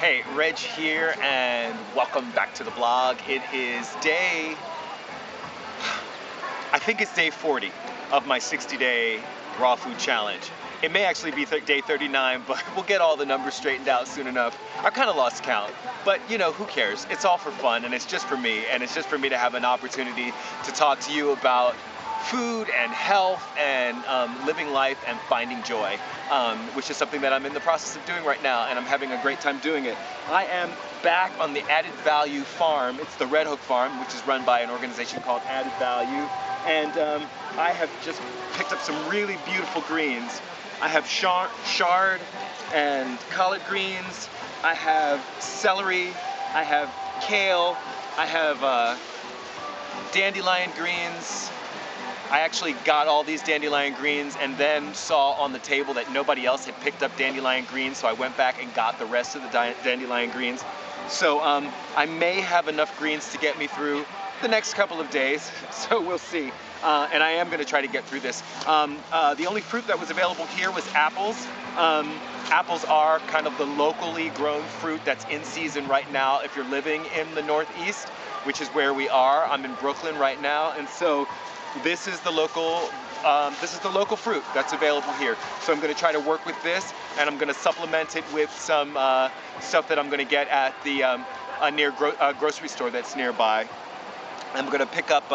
Hey, Reg here, and welcome back to the blog. It is I think it's day 40 of my 60-day raw food challenge. It may actually be day 39, but we'll get all the numbers straightened out soon enough. I kind of lost count, but who cares? It's all for fun, and it's just for me, and it's just for me to have an opportunity to talk to you about food and health and living life and finding joy, which is something that I'm in the process of doing right now, and I'm having a great time doing it. I am back on the Added Value Farm. It's the Red Hook Farm, which is run by an organization called Added Value, and I have just picked up some really beautiful greens. I have chard and collard greens, I have celery, I have kale, I have dandelion greens. I actually got all these dandelion greens and then saw on the table that nobody else had picked up dandelion greens, so I went back and got the rest of the dandelion greens. So I may have enough greens to get me through the next couple of days, so we'll see. And I am going to try to get through this. The only fruit that was available here was apples. Apples are kind of the locally grown fruit that's in season right now if you're living in the Northeast, which is where we are. I'm in Brooklyn right now, and so this is the local fruit that's available here. So I'm going to try to work with this, and I'm going to supplement it with some stuff that I'm going to get at the grocery store that's nearby. I'm going to pick up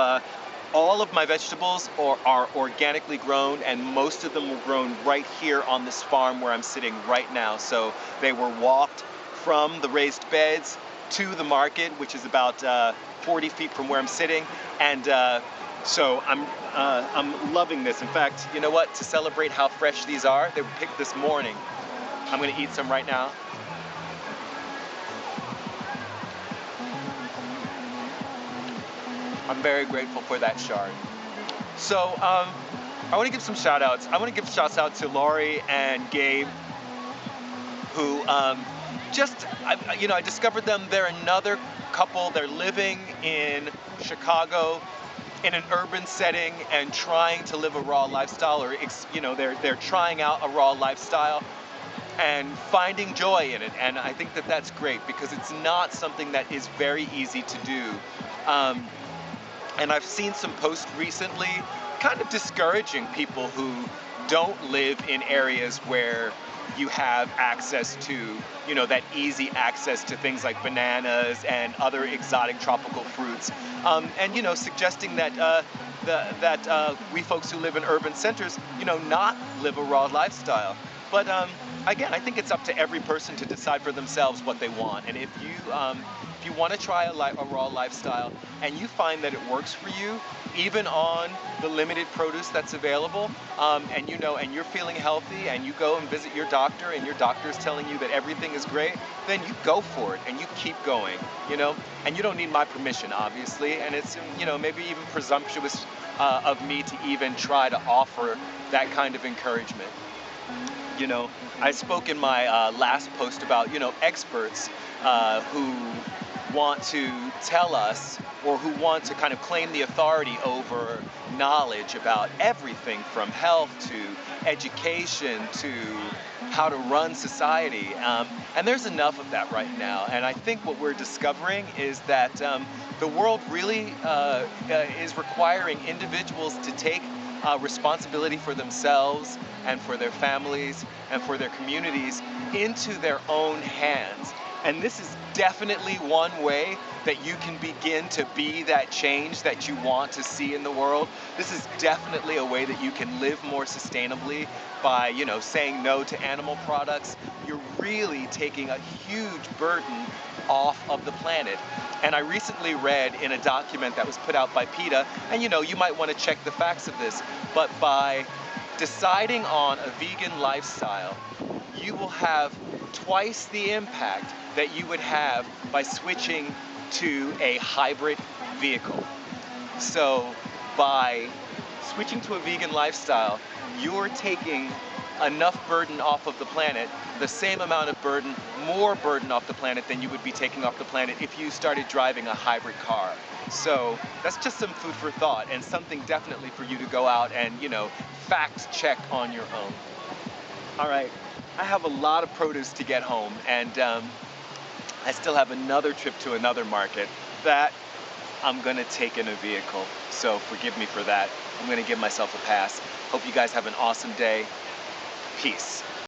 all of my vegetables are organically grown, and most of them were grown right here on this farm where I'm sitting right now. So they were walked from the raised beds to the market, which is about 40 feet from where I'm sitting, and so I'm loving this. In fact, you know what? To celebrate how fresh these are, they were picked this morning. I'm going to eat some right now. I'm very grateful for that chard. So I want to give some shout outs. I want to give shouts out to Laurie and Gabe, who I discovered them. They're another couple. They're living in Chicago in an urban setting and trying to live a raw lifestyle, or they're trying out a raw lifestyle and finding joy in it. And I think that that's great because it's not something that is very easy to do. And I've seen some posts recently kind of discouraging people who don't live in areas where you have access to, that easy access to things like bananas and other exotic tropical fruits, and suggesting that we folks who live in urban centers, not live a raw lifestyle. But again, I think it's up to every person to decide for themselves what they want. And if you want to try a raw lifestyle and you find that it works for you, even on the limited produce that's available, and you're feeling healthy, and you go and visit your doctor, and your doctor is telling you that everything is great, then you go for it and you keep going, and you don't need my permission, obviously, and it's, maybe even presumptuous of me to even try to offer that kind of encouragement. I spoke in my last post about, experts who want to tell us, or who want to kind of claim the authority over knowledge about everything from health to education to how to run society. And there's enough of that right now. And I think what we're discovering is that the world really is requiring individuals to take responsibility for themselves and for their families and for their communities into their own hands. And this is definitely one way that you can begin to be that change that you want to see in the world. This is definitely a way that you can live more sustainably by, saying no to animal products. You're really taking a huge burden off of the planet. And I recently read in a document that was put out by PETA, and you might want to check the facts of this, but by deciding on a vegan lifestyle, you will have twice the impact that you would have by switching to a hybrid vehicle. So by switching to a vegan lifestyle, you're taking enough burden off of the planet, the same amount of burden, more burden off the planet than you would be taking off the planet if you started driving a hybrid car. So that's just some food for thought, and something definitely for you to go out and, fact check on your own. All right, I have a lot of produce to get home, and I still have another trip to another market that I'm gonna take in a vehicle. So forgive me for that. I'm gonna give myself a pass. Hope you guys have an awesome day. Peace.